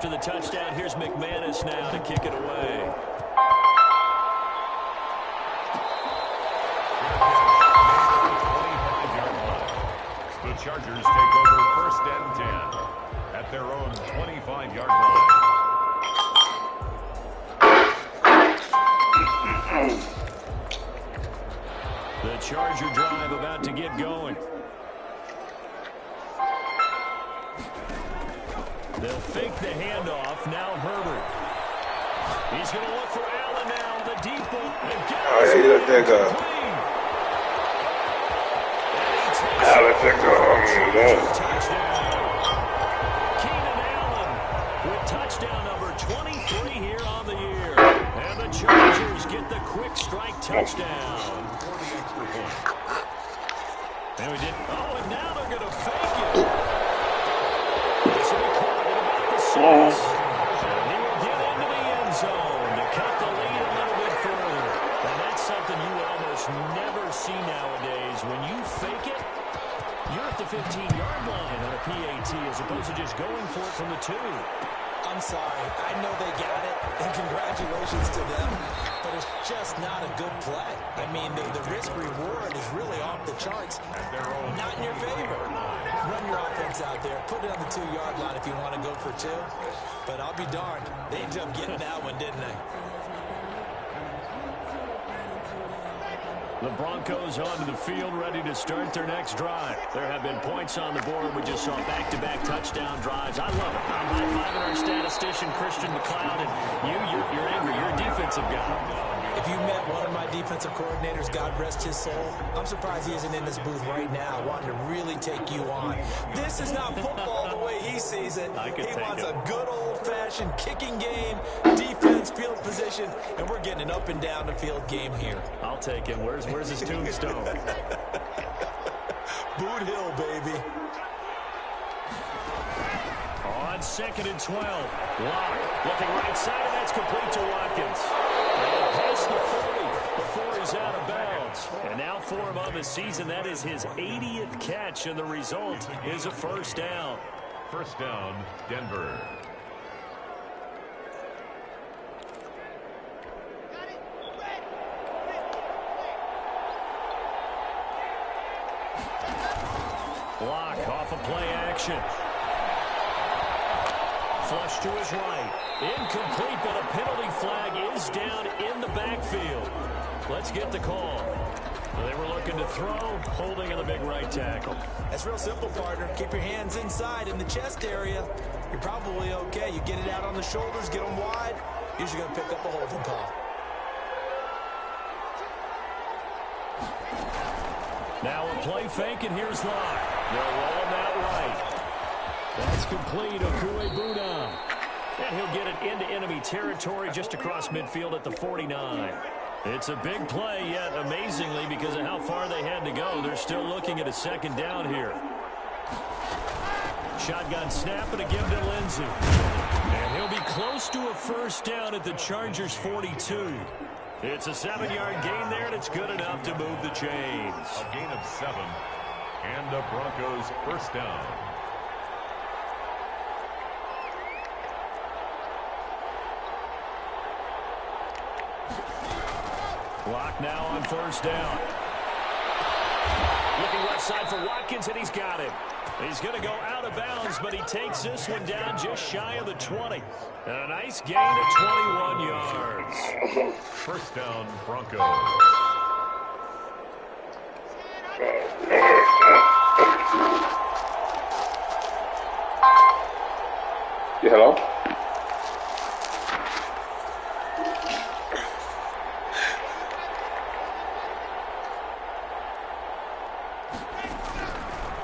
after the touchdown. Here's McManus now to kick it away. The Chargers take over 1st and 10 at their own 25-yard line. The Charger drive about to get going. They'll fake the handoff. Now Herbert. He's going to look for Allen now. The deep ball. Oh, yeah, he let that go. Allen took the touchdown. Keenan Allen with touchdown number 23 here on the year. And the Chargers get the quick strike touchdown. For the extra point. And we did. Oh, and now they're going to fake it. This will be caught at about the 6. And he will get into the end zone to cut the lead a little bit further. And that's something you almost never see nowadays. When you fake it, you're at the 15-yard line on a PAT as opposed to just going for it from the 2. I'm sorry. I know they got it, and congratulations to them, but it's just not a good play. I mean, the risk-reward is really off the charts. Not in your favor. Run your offense out there. Put it on the 2-yard line if you want to go for 2. But I'll be darned. They ended up getting that one, didn't they? The Broncos onto the field, ready to start their next drive. There have been points on the board. We just saw back-to-back touchdown drives. I love it. I'm high-fiving our statistician, Christian McLeod, and you're angry. You're a defensive guy. If you met one of my defensive coordinators, God rest his soul, I'm surprised he isn't in this booth right now wanting to really take you on. This is not football the way he sees it. He wants a good old-fashioned kicking game, defense, field position, and we're getting an up-and-down the field game here. I'll take him. Where's his tombstone? Boot Hill, baby. On 2nd and 12. Lock looking right side, and that's complete to Watkins. And past the 40 before he's out of bounds. And now for him on the season, that is his 80th catch, and the result is a 1st down. 1st down, Denver. Block off a play action. Flush to his right. Incomplete, but a penalty flag is down in the backfield. Let's get the call. They were looking to throw, holding in the big right tackle. That's real simple, partner. Keep your hands inside in the chest area. You're probably okay. You get it out on the shoulders, get them wide. Usually going to pick up a holding call. Now a play fake, and here's Locke. They'll roll him out right. That's complete. Okuegbunam. And he'll get it into enemy territory just across midfield at the 49. It's a big play, yet amazingly, because of how far they had to go, they're still looking at a 2nd down here. Shotgun snap and a give to Lindsey. And he'll be close to a 1st down at the Chargers' 42. It's a 7-yard gain there, and it's good enough to move the chains. A gain of 7, and the Broncos' 1st down. Lock now on 1st down. Looking left side for Watkins, and he's got it. He's going to go out of bounds, but he takes this one down just shy of the 20. And a nice gain of 21 yards. 1st down, Broncos. Yeah, hello?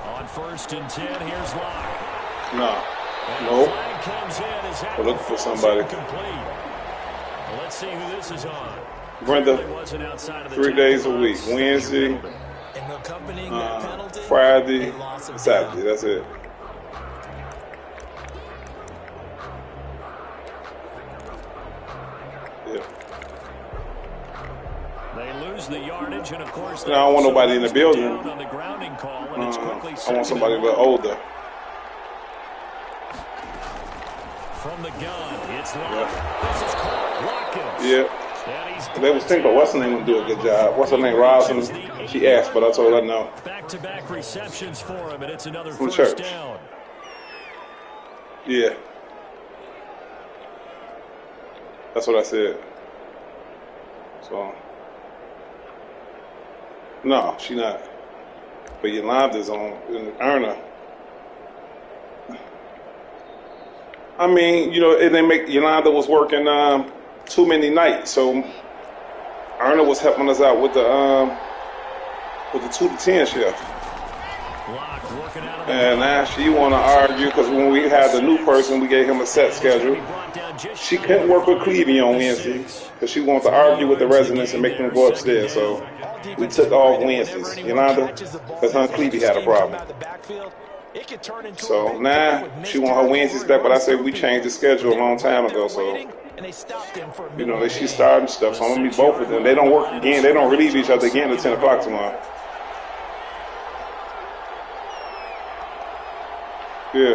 On 1st and 10, here's Locke. No. And No. the flag comes in as that We're looking for somebody. Complete. Well, let's see who this is on. Brenda, Really wasn't outside of the 3 days a tackle week. box. Wednesday, And accompanying that penalty, Friday, a loss of Saturday. down. That's it. Yeah. They lose the yardage, and of course, I don't want nobody in the building. On the grounding call, and it's quickly I want somebody a little older. from the gun. It's Locke. This is caught. Watkins. Yeah. They was thinking, what's her name would do a good job. What's her name, Roslyn? She asked, but I told her no. Back-to-back receptions for him, and it's another From first church. down. Yeah. That's what I said. So, no, she not. But Yolanda's on Erna. I mean, you know, it didn't make Yolanda was working too many nights, so Erna was helping us out with the 2 to 10 shift. And now she want to argue because when we had the new person, we gave him a set schedule. She couldn't work with Clevie on Wednesday because she wanted to argue with the residents and make them go upstairs. So we took off Wednesdays. Yolanda, because her and Clevie had a problem. So now she want her Wednesdays back, but I said we changed the schedule a long time ago. So, you know, she's starting stuff. So I'm going to meet both of them. They don't work again. They don't relieve each other again at 10 o'clock tomorrow. Yeah,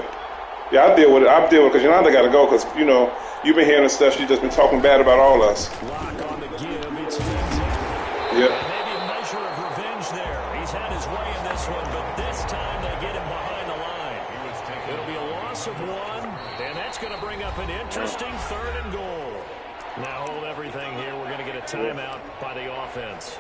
I deal with it because Yolanda got to go because, you know, you've been hearing the stuff. She's just been talking bad about all of us. Lock on the give. It's yeah. Maybe a measure of revenge there. He's had his way in this one, but this time they get him behind the line. It'll be a loss of 1, and that's going to bring up an interesting 3rd and goal. Now hold everything here. We're going to get a timeout by the offense.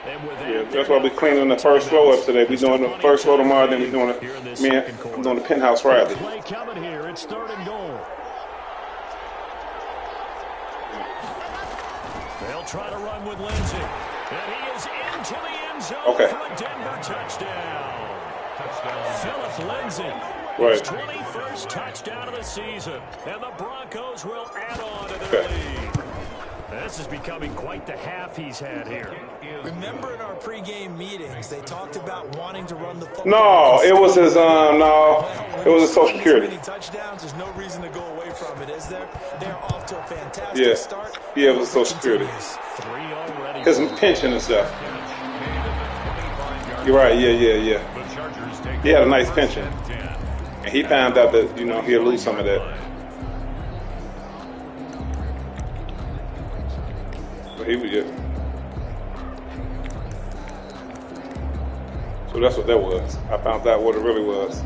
Yeah, that's why we're cleaning the first floor up today. We're doing the first floor tomorrow, then we're doing I'm doing the penthouse Friday. Play coming here. It's 3rd and goal. They'll try to run with Lindsay. And he is into the end zone for a Denver touchdown. Phillip Lindsay. His 21st touchdown of the season. And the Broncos will add on to their lead. This is becoming quite the half he's had here. Remember in our pregame meetings, they talked about wanting to run the football. No, it was his it was his Social Security. Touchdowns, there's no reason to go away from it, is there? They're off to a fantastic start. Yeah, it was Social Security. His pension and stuff. You're right. Yeah. He had a nice pension, and he found out that he'll lose some of that. But he was good. So that's what that was. I found out what it really was.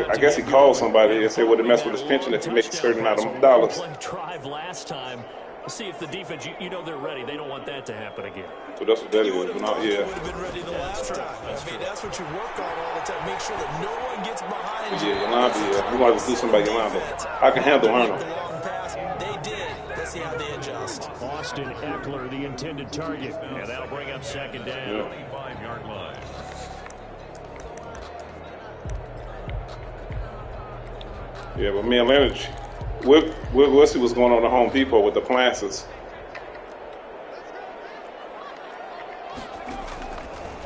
I guess he called somebody and said, well, to mess with his pension if he makes a certain amount of dollars. Drive last time. See if the defense, they're ready. They don't want that to happen again. So that's what that is. Would have been ready the last time. I mean, that's what you work on all the time. Make sure that no one gets behind you. Yolanda, we want to do something about Yolanda. I can handle Arnold. They did. Let's see how they adjust. Austin Eckler, the intended target. And that'll bring up 2nd down. 25-yard line. Yeah, but me and Leonard, we'll see what's going on at Home Depot with the appliances.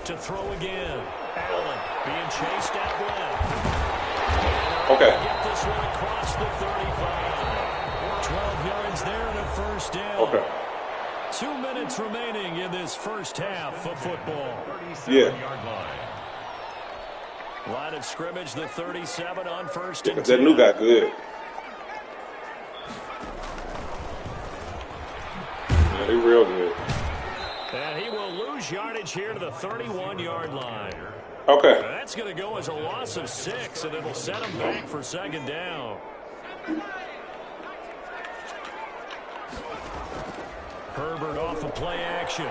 To throw again. Allen being chased out left. Okay. Get this one across the 35. 12 yards there and a first down. Okay. 2 minutes remaining in this first half of football. Yeah. Line of scrimmage, the 37 on 1st and 10. That new guy good. Yeah, he real good. And he will lose yardage here to the 31-yard line. Okay. That's going to go as a loss of 6, and it'll set him back for 2nd down. Herbert off of play action.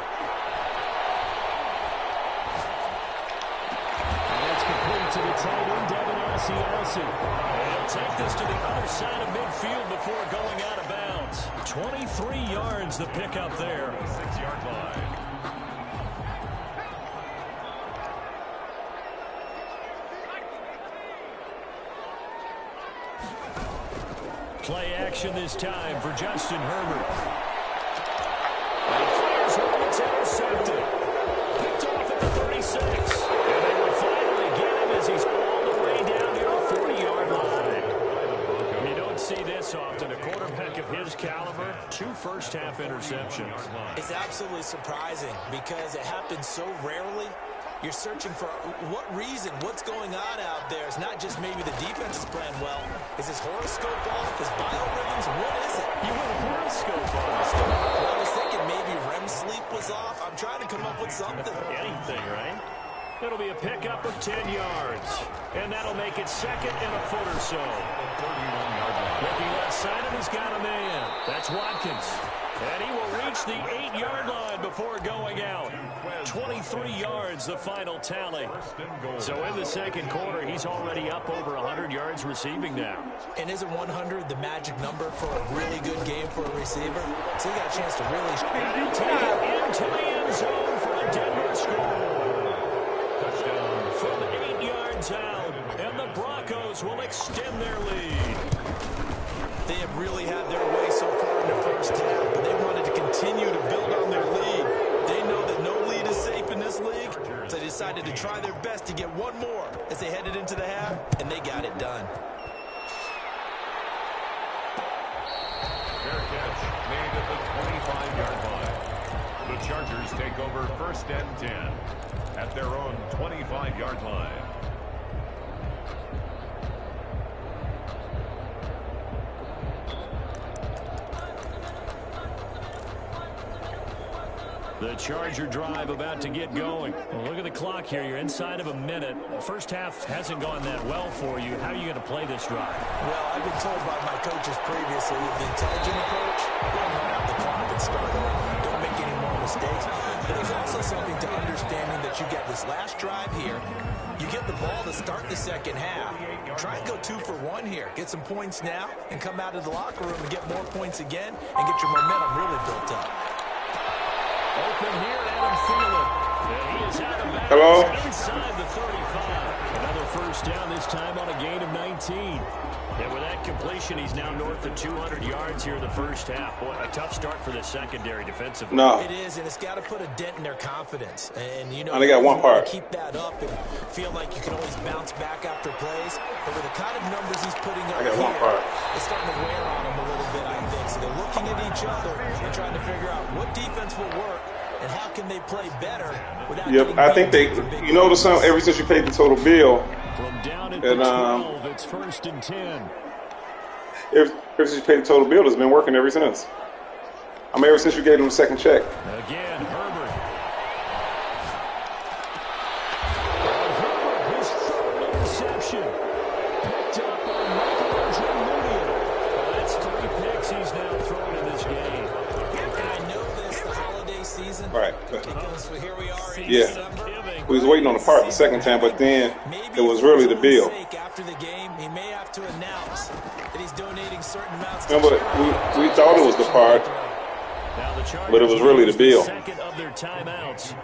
And it's complete to the tight end, Devin Asiasi. He'll take this to the other side of midfield before going out of bounds. 23 yards the pickup there. 6-yard line. Play action this time for Justin Herbert. And fires one that's intercepted. Picked off at the 36. And they will finally get him as he's all the way down near the 40-yard line. You don't see this often. A quarterback of his caliber, 2 first-half interceptions. It's absolutely surprising because it happens so rarely. You're searching for what reason, what's going on out there. It's not just maybe the defense is playing well. Is his horoscope off? His biorhythms? What is it? You want a horoscope on this stuff? Well, I was thinking maybe REM sleep was off. I'm trying to come up with something. Anything, right? It'll be a pickup of 10 yards. And that'll make it second and a foot or so. 31-yard line. Looking left side, and he's got a man. That's Watkins. And he will reach the 8-yard line before going out. 23 yards, the final tally. So in the second quarter, he's already up over 100 yards receiving now. And isn't 100 the magic number for a really good game for a receiver? So he got a chance to really... And he'll take it into the end zone for a Denver score. Touchdown from 8 yards out. And the Broncos will extend their lead. They have really had their way so far in the first half, but they wanted to continue to build on their lead. They know that no lead is safe in this league, so they decided to try their best to get one more as they headed into the half, and they got it done. Fair catch made at the 25-yard line. The Chargers take over first and 10 at their own 25-yard line. The Charger drive about to get going. Well, look at the clock here. You're inside of a minute. The first half hasn't gone that well for you. How are you going to play this drive? Well, I've been told by my coaches previously, the intelligent approach, don't run out the clock and start over. Don't make any more mistakes. But there's also something to understanding that you get this last drive here. You get the ball to start the second half. Try and go 2 for 1 here. Get some points now and come out of the locker room and get more points again and get your momentum really built up. Open here, Adam Thielen. He is out of bounds. Hello? Inside the 35. Another first down, this time on a gain of 19. And with that completion, he's now north of 200 yards here in the first half. Boy, a tough start for the secondary defensively. No. It is, and it's got to put a dent in their confidence. And, you know, they got one part. Keep that up and feel like you can always bounce back after plays. But with the kind of numbers he's putting up here, it's starting to wear on him a little bit, I think. So they're looking at each other and trying to figure out what defense will work and how can they play better without getting I think they, you notice ever since you paid the total bill, from down at the 12, it's first and 10. Ever since you paid the total bill, it's been working ever since. I mean, ever since you gave them the second check. Again, Herbert. Herbert, his third interception. Picked up by Michael Jr. That's 3 picks he's now thrown in this game. And I know this, the holiday season. Right. Because here we are in December. We was waiting on the part the second time, but then it was really the bill. After the game, he may have to announce that he's donating certain amounts to Remember, we thought it was the part, but it was really the bill. Second of their timeouts,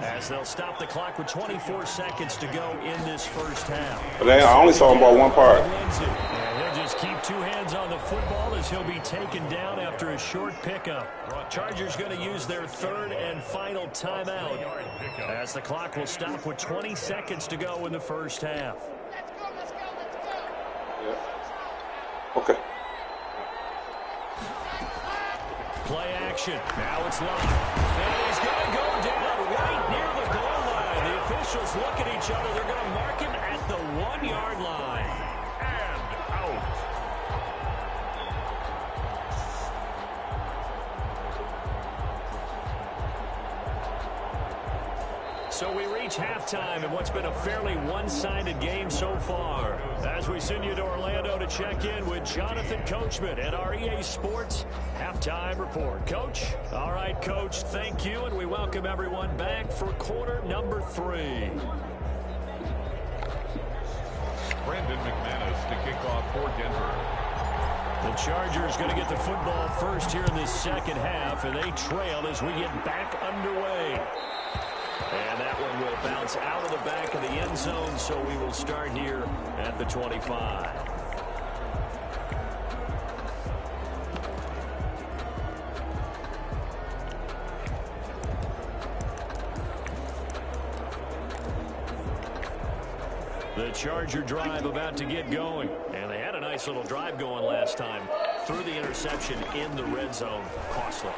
as they'll stop the clock with 24 seconds to go in this first half. But I only saw him about one part. And he'll just keep 2 hands on the football as he'll be taken down after a short pickup. Chargers going to use their third and final timeout as the clock will stop with 20 seconds to go in the first half. Okay. Play action. Now it's locked. And he's going to go down right near the goal line. The officials look at each other. They're going to mark him at the 1-yard line. And out. So we reach halftime in what's been a fairly one-sided game so far. As we send you to Orlando to check in with Jonathan Coachman at our EA Sports Halftime Report. Coach? All right, Coach, thank you, and we welcome everyone back for quarter number 3. Brandon McManus to kick off for Denver. The Chargers going to get the football first here in this second half, and they trail as we get back underway. And that one will bounce out of the back of the end zone, so we will start here at the 25. The Charger drive about to get going. And they had a nice little drive going last time. Through the interception in the red zone. Costly.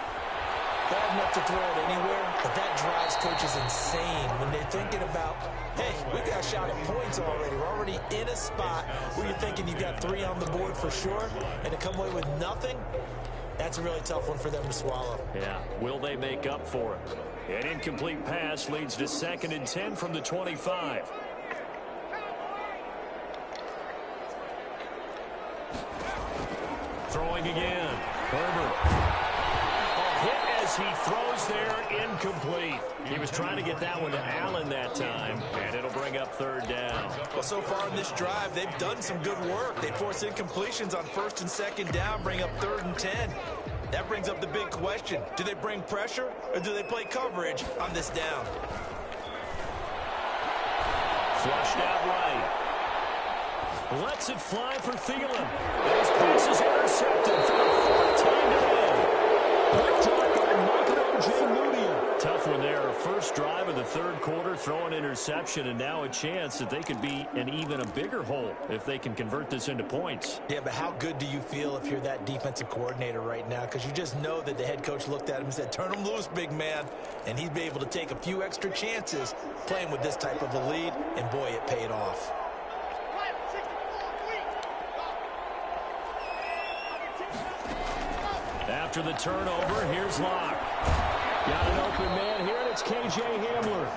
bad enough to throw it anywhere, but that drives coaches insane when they're thinking about, hey, we got a shot at points already. We're already in a spot where you're thinking you got 3 on the board for sure, and to come away with nothing, that's a really tough one for them to swallow. Yeah, will they make up for it? An incomplete pass leads to 2nd and 10 from the 25. Throwing again. Herbert. Hit as he throws there, incomplete. He was trying to get that one to Allen that time, and it'll bring up 3rd down. Well, so far in this drive, they've done some good work. They force incompletions on 1st and 2nd down, bring up 3rd and 10. That brings up the big question. Do they bring pressure, or do they play coverage on this down? Flushed out right. Lets it fly for Thielen. His pass is intercepted for the 4th time today. Quick tackle, Michael J. Moody. Tough one there. First drive of the 3rd quarter, throw an interception, and now a chance that they could be in even a bigger hole if they can convert this into points. Yeah, but how good do you feel if you're that defensive coordinator right now? Because you just know that the head coach looked at him and said, turn him loose, big man. And he'd be able to take a few extra chances playing with this type of a lead, and boy, it paid off. After the turnover, here's Locke. Got an open man here, and it's K.J. Hamler.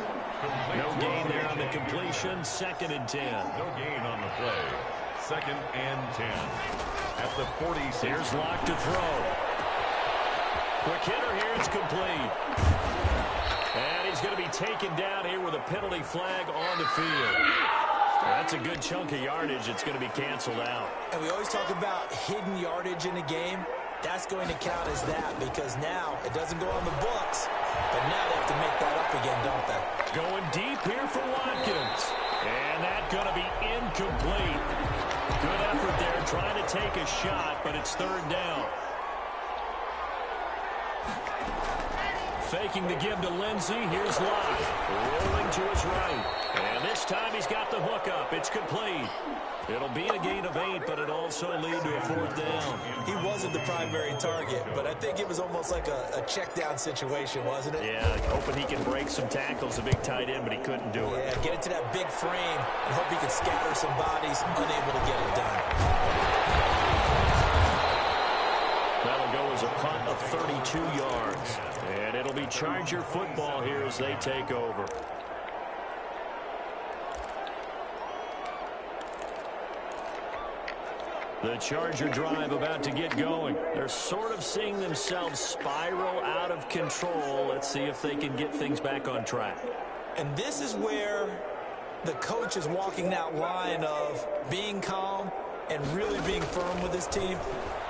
No gain there on the completion, 2nd and 10. No gain on the play. 2nd and 10. At the 46. Here's Locke to throw. Quick hitter here, it's complete. And he's going to be taken down here with a penalty flag on the field. That's a good chunk of yardage. It's going to be canceled out. And we always talk about hidden yardage in a game. That's going to count as that because now it doesn't go on the books, but now they have to make that up again, don't they? Going deep here for Watkins. And that's going to be incomplete. Good effort there trying to take a shot, but it's 3rd down. Faking the give to Lindsey. Here's Locke. Rolling to his right. And this time he's got the hook up. It's complete. It'll be a gain of 8, but it also lead to a 4th down. He wasn't the primary target, but I think it was almost like a check down situation, wasn't it? Yeah, hoping he can break some tackles, a big tight end, but he couldn't do it. Yeah, get into that big frame and hope he can scatter some bodies, unable to get it done. That'll go as a punt of 32 yards. And it'll be Charger football here as they take over. The Charger drive about to get going. They're sort of seeing themselves spiral out of control. Let's see if they can get things back on track. And this is where the coach is walking that line of being calm and really being firm with his team.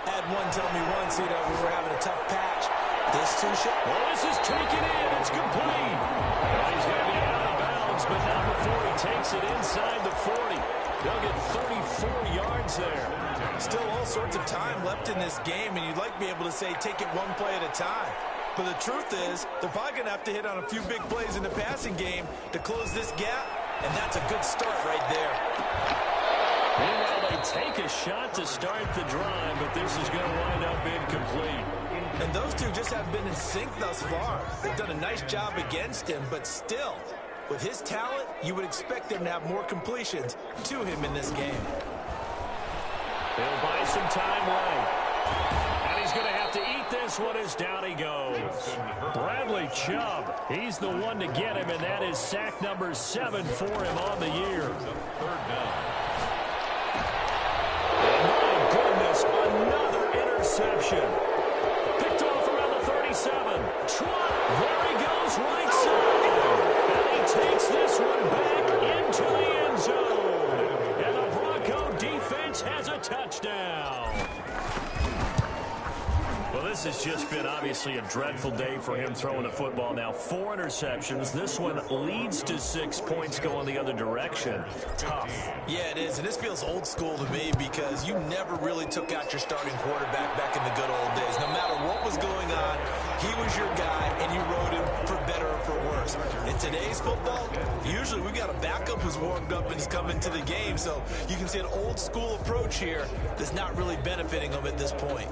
I had one tell me once, we were having a tough patch. This too short. Well, this is taken in. It's complete. Well, he's going to be out of bounds, but not before he takes it inside the 40. They'll get 34 yards there. Still all sorts of time left in this game, and you'd like to be able to say take it one play at a time. But the truth is, they're probably going to have to hit on a few big plays in the passing game to close this gap, and that's a good start right there. Meanwhile, they take a shot to start the drive, but this is going to wind up incomplete. And those two just haven't been in sync thus far. They've done a nice job against him, but still, with his talent, you would expect them to have more completions to him in this game. He'll buy some time right. And he's going to have to eat this one as down he goes. Bradley Chubb, he's the one to get him, and that is sack number 7 for him on the year. 3rd down. My goodness, another interception. Picked off around the 37. Trot, there he goes, right side. And he takes this one back into the end zone. And the Bronco defense has a touchdown. Well, this has just been obviously a dreadful day for him throwing the football. Now 4 interceptions. This one leads to 6 points going the other direction. Tough. Yeah, it is, and this feels old school to me because you never really took out your starting quarterback back in the good old days. No matter what was going on, he was your guy, and you rode him for better or for worse. In today's football, usually we got a backup who's warmed up and is coming to the game, so you can see an old school approach here that's not really benefiting them at this point.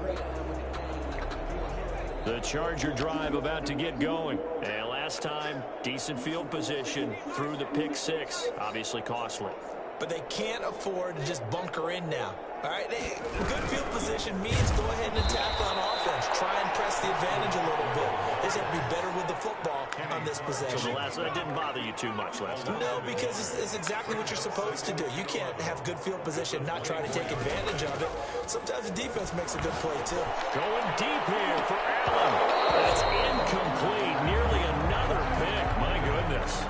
The Charger drive about to get going. And last time, decent field position through the pick six. Obviously costly. But they can't afford to just bunker in now. All right, good field position means go ahead and attack on offense. Try and press the advantage a little bit. They just have to be better with the football on this possession. So that didn't bother you too much last time? No, because it's exactly what you're supposed to do. You can't have good field position, not try to take advantage of it. Sometimes the defense makes a good play, too. Going deep here for Allen. That's incomplete. Nearly another pick. My goodness.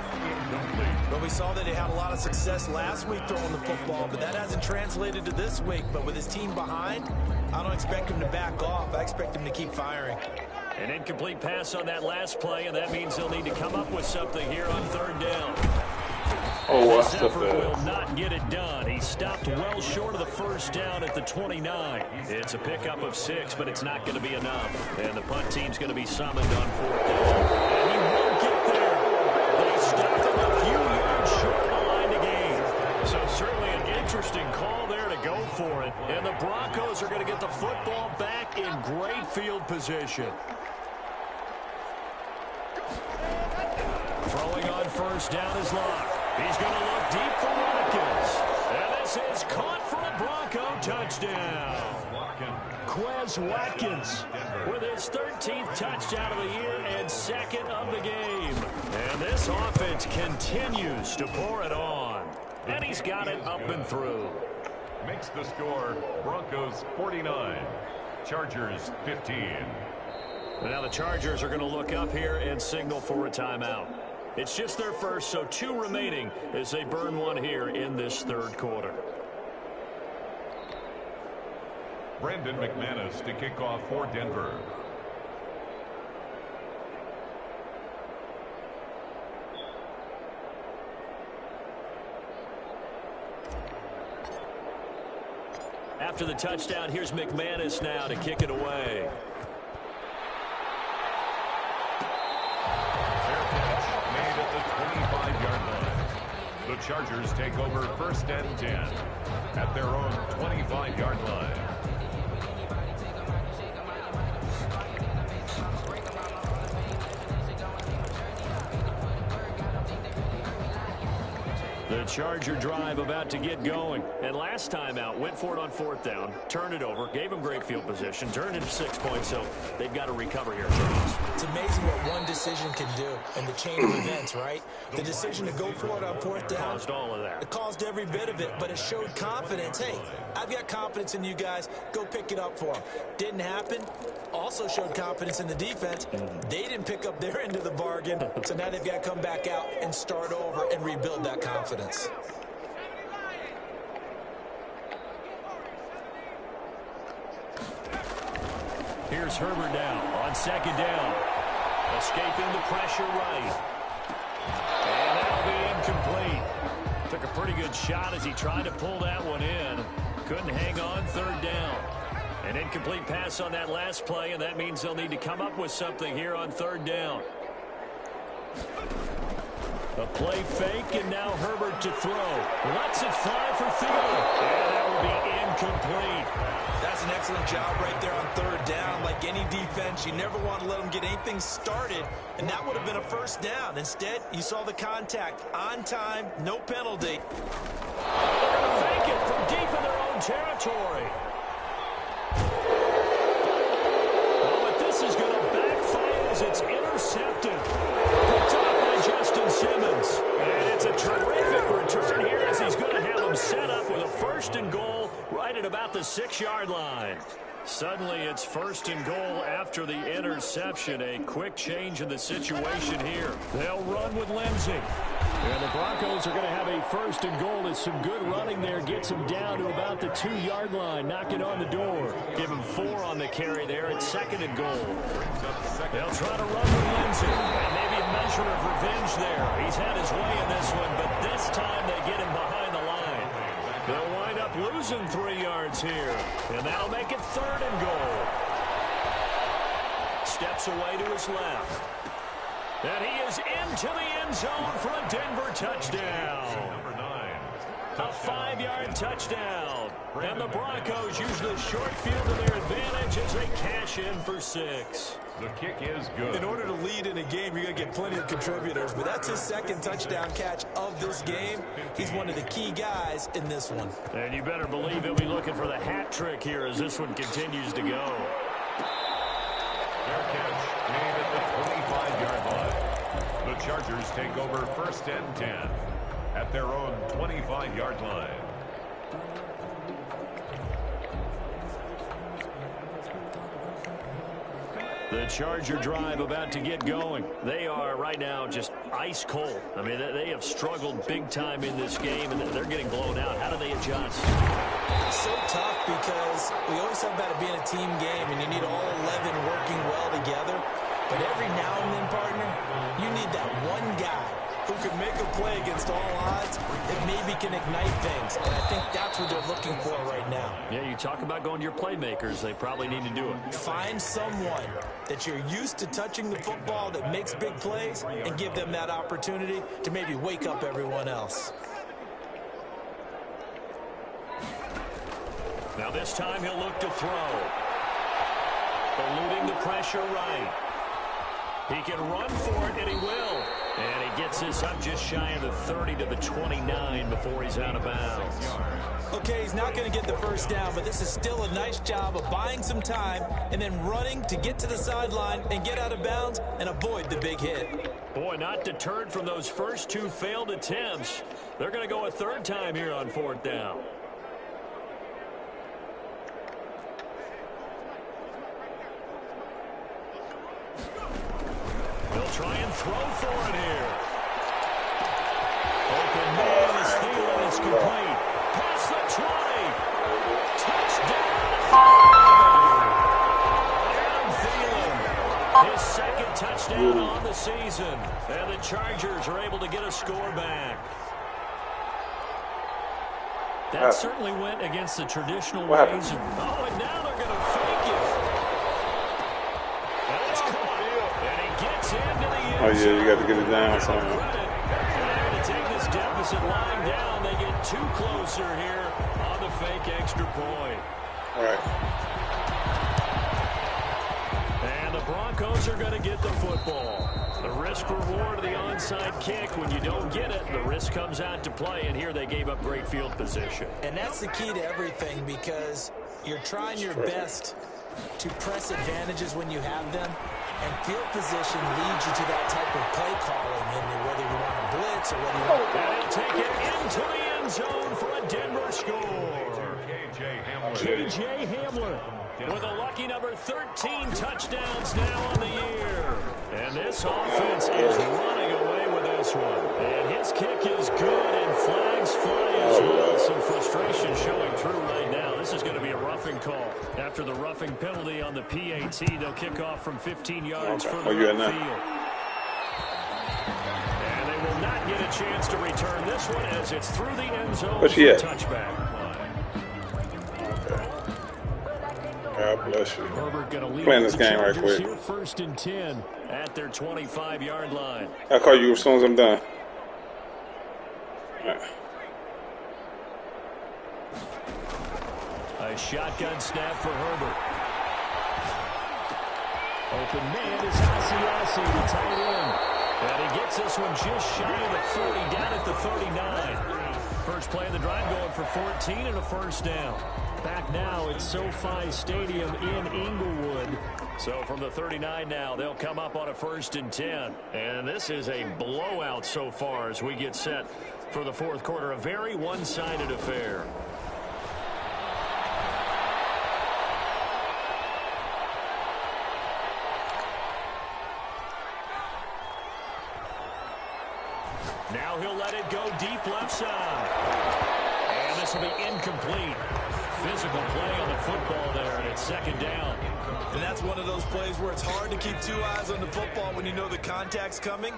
But we saw that he had a lot of success last week throwing the football, but that hasn't translated to this week. But with his team behind, I don't expect him to back off. I expect him to keep firing. An incomplete pass on that last play, and that means they'll need to come up with something here on third down. Oh, this effort will not get it done. He stopped well short of the first down at the 29. It's a pickup of 6, but it's not going to be enough. And the punt team's going to be summoned on fourth down. And he won't get there. They stopped him a few yards short of the line to gain. So certainly an interesting call there to go for it. And the Broncos are going to get the football back in great field position. Throwing on first down is Locke. He's going to look deep for Watkins. And this is caught for a Bronco touchdown. Quez Watkins with his 13th touchdown of the year and second of the game. And this offense continues to pour it on. And he's got it up and through. Makes the score Broncos 49, Chargers 15. And now the Chargers are going to look up here and signal for a timeout. It's just their first, so 2 remaining as they burn one here in this third quarter. Brandon McManus to kick off for Denver. After the touchdown, here's McManus now to kick it away. The Chargers take over first and 10 at their own 25-yard line. The Charger drive about to get going. And last time out, went for it on fourth down, turned it over, gave them great field position, turned it to 6 points, so they've got to recover here. It's amazing what one decision can do in the chain of events, right? The decision to go for it on fourth down. Caused all of that. It caused every bit of it, but it showed confidence. Hey, I've got confidence in you guys. Go pick it up for them. Didn't happen. Also showed confidence in the defense. They didn't pick up their end of the bargain, so now they've got to come back out and start over and rebuild that confidence. Here's Herbert down on second down. Escaping the pressure right. And that'll be incomplete. Took a pretty good shot as he tried to pull that one in. Couldn't hang on third down. An incomplete pass on that last play, and that means they'll need to come up with something here on third down. A play fake, and now Herbert to throw. Lets it fly for Thielen. And that will be incomplete. That's an excellent job right there on third down. Like any defense, you never want to let them get anything started, and that would have been a first down. Instead, you saw the contact on time, no penalty. They're going to fake it from deep in their own territory. Oh, but this is going to backfire as it's intercepted. Picked up by Justin Simmons. And it's a terrific return here as he's going to have them set up with a first and goal right at about the 6-yard line. Suddenly it's first and goal after the interception. A quick change in the situation here. They'll run with Lindsey. And the Broncos are going to have a first and goal. As some good running there gets him down to about the 2-yard line. Knocking on the door. Give him 4 on the carry there at second and goal. They'll try to run with Lindsey. And maybe a measure of revenge there. He's had his way in this one, but this time they get him behind the line. They'll wind up losing 3 yards here. And that'll make it third and goal. Steps away to his left. And he is into the end zone for a Denver touchdown. Number 9. A 5-yard touchdown. And the Broncos use the short field to their advantage as they cash in for 6. The kick is good. In order to lead in a game, you're going to get plenty of contributors, but that's his second touchdown catch of this game. He's one of the key guys in this one. And you better believe he'll be looking for the hat trick here as this one continues to go. Their catch made at the 25-yard line. The Chargers take over first and 10 at their own 25-yard line. The Charger drive about to get going. They are right now just ice cold. I mean, they have struggled big time in this game, and they're getting blown out. How do they adjust? It's so tough because we always talk about it being a team game, and you need all 11 working well together. But every now and then, partner, you need that one guy who can make a play against all odds that maybe can ignite things. And I think that's what they're looking for right now. Yeah, you talk about going to your playmakers. They probably need to do it. Find someone that you're used to touching the football that makes big plays and give them that opportunity to maybe wake up everyone else. Now this time he'll look to throw. Eluding the pressure right. He can run for it, and he will. And he gets this up just shy of the 30 to the 29 before he's out of bounds. Okay, he's not going to get the first down, but this is still a nice job of buying some time and then running to get to the sideline and get out of bounds and avoid the big hit. Boy, not deterred from those first 2 failed attempts. They're going to go a third time here on 4th down. He'll try and throw for it here. Open man is Thielen. It's complete. Past the 20. Touchdown. Adam Thielen. His second touchdown on the season. And the Chargers are able to get a score back. That certainly went against the traditional ways. And now they're going to fake it. And it's caught. And he gets into the end zone. Oh, yeah, you got to get it down somehow. And to take this deficit lying down, they get 2 closer here on the fake extra point. All right. And the Broncos are going to get the football. The risk reward of the onside kick. When you don't get it, the risk comes out to play, and here they gave up great field position. And that's the key to everything because you're trying your best to press advantages when you have them, and field position leads you to that type of play calling, and whether you want to blitz or whether you want to... And they take it into the end zone for a Denver score. K.J. Hamler with a lucky number 13 touchdowns now on the year. And this offense is running away with this one. And his kick is good, and flags fly as well. Some frustration showing through right now. This is going to be a roughing call. After the roughing penalty on the PAT, they'll kick off from 15 yards further upfield. And they will not get a chance to return this one as it's through the end zone for a touchback. God bless you. Herbert going to lead Playing this game right quick. Here, 1st and 10 at their 25-yard line. I'll call you as soon as I'm done. All right. A shotgun snap for Herbert. Open man is Asiasi, the tight end. And he gets this one just shy of the 40, down at the 39. First play of the drive going for 14 and a first down. Back now at SoFi Stadium in Inglewood. So from the 39 now, they'll come up on a 1st and 10. And this is a blowout so far as we get set for the 4th quarter. A very one-sided affair. Now he'll let it go deep left side. And this will be incomplete. Physical play on the football there, and it's 2nd down. And that's one of those plays where it's hard to keep 2 eyes on the football when you know the contact's coming,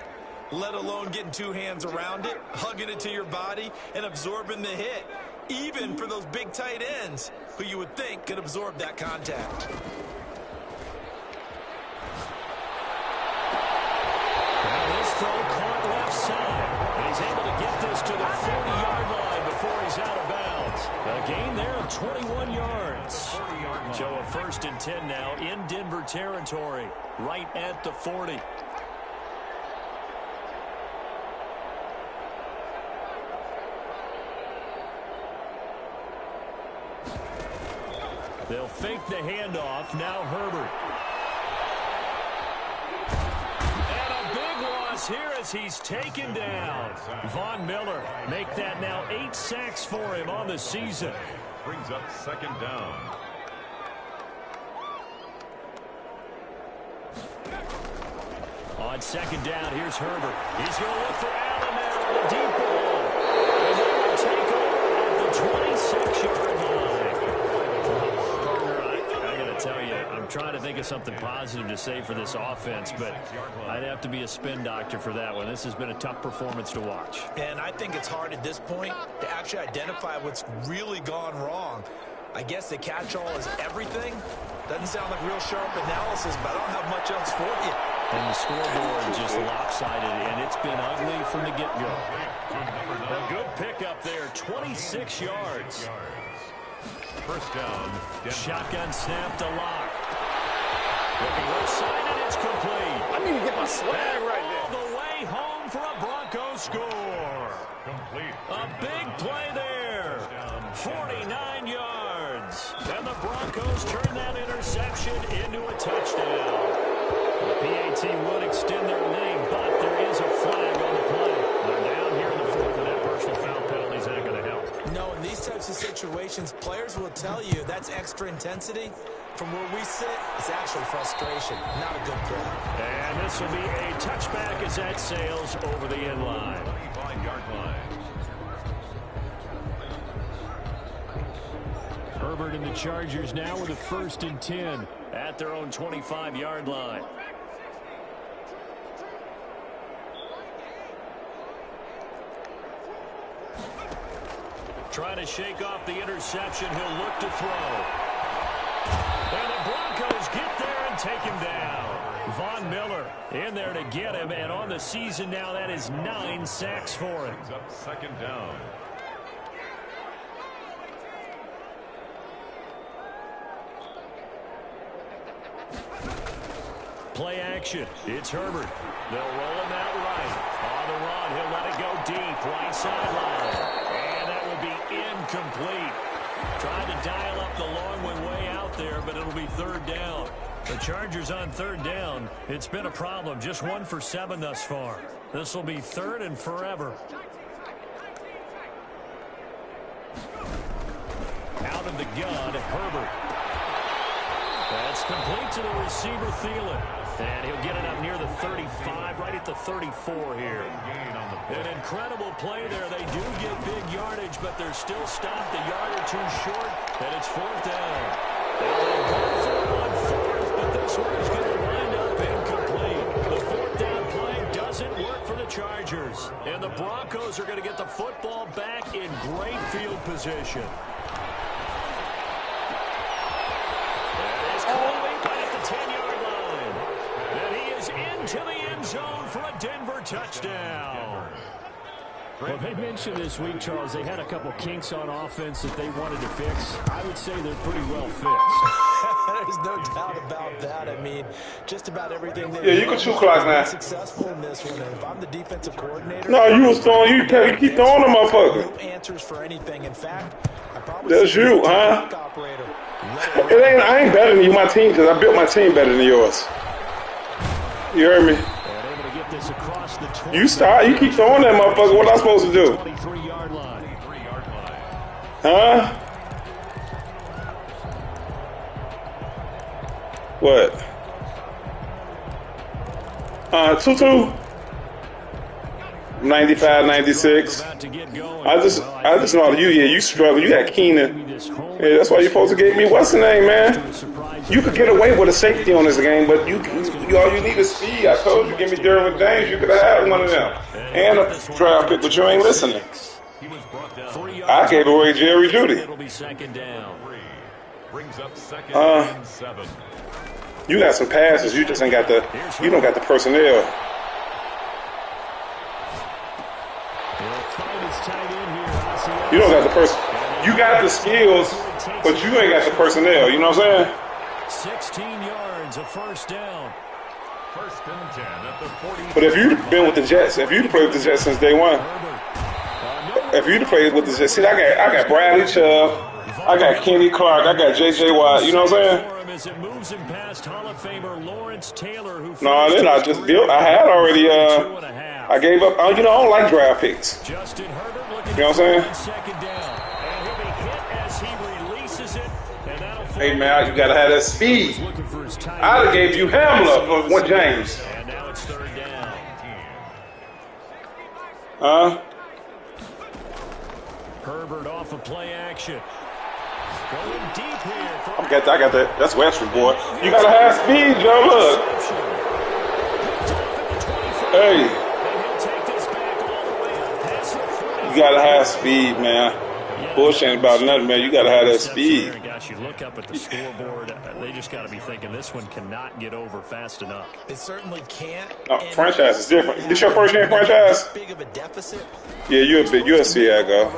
let alone getting 2 hands around it, hugging it to your body, and absorbing the hit, even for those big tight ends who you would think could absorb that contact. Now this throw caught left side. And he's able to get this to the 40-yard line before he's A gain there of 21 yards. So a 1st and 10 now in Denver territory, right at the 40. They'll fake the handoff. Now Herbert. And a big loss here as he's taken down. Von Miller make that now 8 sacks for him on the season. Brings up 2nd down. On 2nd down, here's Herbert. He's going to look for Allen there on the deep ball. And they will take over at the 26-yard line. I got to tell you, I'm trying to think of something positive to say for this offense, but I'd have to be a spin doctor for that one. This has been a tough performance to watch. And I think it's hard at this point to actually identify what's really gone wrong. I guess the catch-all is everything. Doesn't sound like real sharp analysis, but I don't have much else for you. And the scoreboard just lopsided, and it's been ugly from the get-go. A good pickup there, 26 yards. 1st down. Denver. Shotgun snap to Lock. Looking left side, and it's complete. I need to get my swag right All the way home for a Broncos score. Complete. A big play there. 49 yards. And the Broncos turn that interception into a touchdown. The PAT would extend their lead, but there is a flag on the play. They're down here in the 4th, and that personal foul penalty is not going to help. No, in these types of situations, players will tell you that's extra intensity. From where we sit, it's actually frustration, not a good play. And this will be a touchback as that sails over the end line. 25-yard line. Herbert and the Chargers now with a 1st and 10 at their own 25-yard line. Trying to shake off the interception. He'll look to throw. And the Broncos get there and take him down. Von Miller in there to get him. And on the season now, that is 9 sacks for him. Brings up 2nd down. Play action. It's Herbert. They'll roll him out right. On the run, he'll let it go deep. Right sideline. And that will be incomplete. Trying to dial up the long way out there, but it'll be 3rd down. The Chargers on 3rd down. It's been a problem. Just 1 for 7 thus far. This will be 3rd and forever. Out of the gun, Herbert. That's complete to the receiver, Thielen. And he'll get it up near the 35, right at the 34 here. An incredible play there. They do get big yardage, but they're still stopped a yard or 2 short, and it's 4th down. Now they go for it on 4th, but this one is going to wind up incomplete. The 4th down play doesn't work for the Chargers, and the Broncos are going to get the football back in great field position. To the end zone for a Denver touchdown. Well, they mentioned this week, Charles, they had a couple kinks on offense that they wanted to fix. I would say they're pretty well fixed. There's no doubt about that. I mean, just about everything they Yeah, you can shoot clock now. successful in this one. And if I'm the defensive coordinator, No, you was throwing. You keep throwing the motherfucker. no answers for anything. In fact, I probably That's you, huh? operator. I ain't better than you. My team, because I built my team better than yours. You heard me? And able to get this across the 20. You keep throwing that motherfucker. What am I supposed to do? 23-yard line. Huh? What? 2-2? 95, 96. I just know you struggle. You got Keenan. Yeah, that's why you're supposed to give me what's the name, man? You could get away with a safety on this game, but all you need is speed. I told you, give me Derwin James. You could have had one of them and a draft pick, but you ain't listening. I gave away Jerry Jeudy. It'll be 2nd down. Brings up 2nd and 7. You got some passes. You just ain't got you don't got the personnel. You don't got the person. You got the skills, but you ain't got the personnel. You know what I'm saying? 16 yards, a first down. First and 10 at the 40. But if you'd been with the Jets, if you'd played with the Jets since day one, if you'd played with the Jets, see, I got Bradley Chubb, I got Kenny Clark, I got J.J. Watt. You know what I'm saying? No, then I just built. I had already. I gave up. You know, I don't like draft picks. You know what I'm saying? Hey man, you gotta have that speed. I'd have gave you Hamler for one James. And now it's third down. Herbert off of play action. Going deep here. I got that. That's Western, boy. You gotta have speed, Joe. Look. Hey. You gotta have speed, man. Bullshit ain't about nothing, man. You gotta have that speed. Gosh, you look up at the scoreboard. They just got to be thinking this one cannot get over fast enough. It certainly can't. No, franchise is different. This your first year franchise? Big of a deficit. Yeah, you're a big USC guy, go.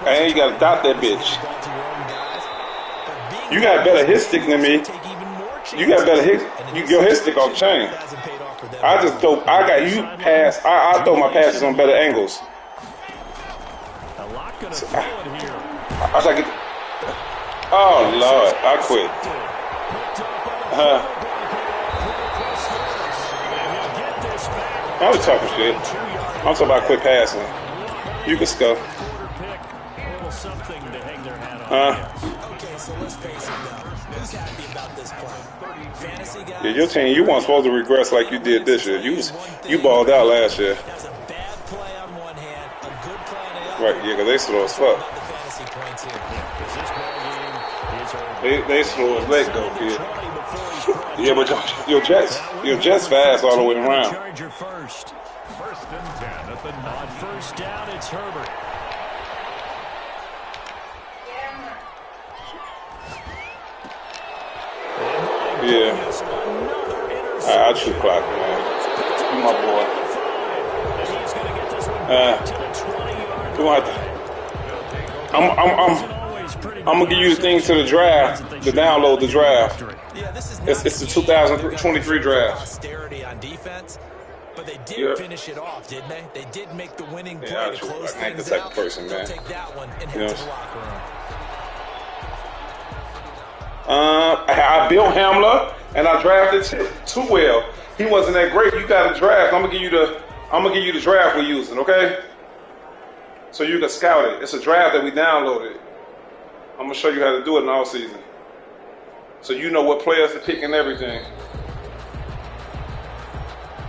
And you gotta dot that bitch. You got better hit stick than me. You got better hit. Your hit stick off the chain. I just throw. I got you pass. I throw my passes on better angles. So, I was like, oh Lord, I quit. I was talking shit. I'm talking about quit passing. You can go. Okay, so let's face it now. Who's happy about this play? Fantasy guys? Yeah, your team, you weren't supposed to regress like you did this year. You balled out last year. That's a bad play on one hand, a good play on the other. Right, yeah, because they slow as fuck. They slow as leg though, kid. Yeah, but your Jets fast all the way around. First and 10 at the 9. First down, it's Herbert. Yeah. I true clock, man. You my boy. I'm gonna give you the thing to the draft, to download the draft. It's the 2023 draft. Austerity on defense, but they did finish it off, didn't they? They did make the winning play to close things out. I ain't the type of person, man. Take that one and head to the locker room. I built Hamler and I drafted too well. He wasn't that great. You got a draft. I'm gonna give you the draft we're using, okay? So you can scout it. It's a draft that we downloaded. I'm gonna show you how to do it in all season. So you know what players to pick and everything.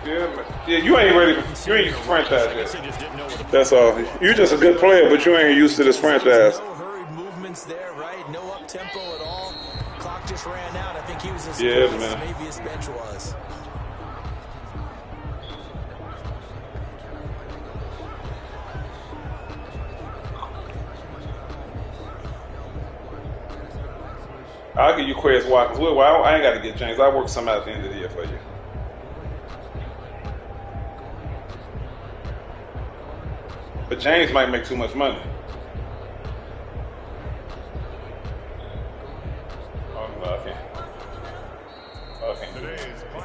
Yeah, man. Yeah, you ain't ready. You ain't used to franchise yet. That's all. You're just a good player, but you ain't used to this franchise. No hurried movements there, right? No up tempo at all. Clock just ran out. I think he was as good as maybe his bench was. I'll give you Quez Watkins. Well, I ain't got to get James. I'll work some out at the end of the year for you. But James might make too much money. Oh, no, I can't. Okay.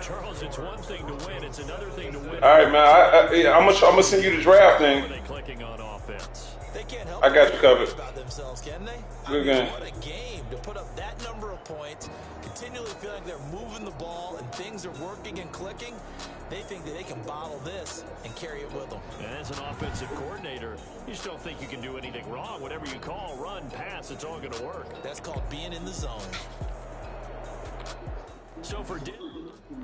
Charles, it's one thing to win. It's another thing to win. All right, man. I'm gonna send you the draft thing. Clicking on offense. They can't help I got you covered. About themselves, can they? Good game. What a game to put up that number of points, continually feel like they're moving the ball and things are working and clicking. They think that they can bottle this and carry it with them. And as an offensive coordinator, you just don't think you can do anything wrong. Whatever you call, run, pass, it's all going to work. That's called being in the zone. So for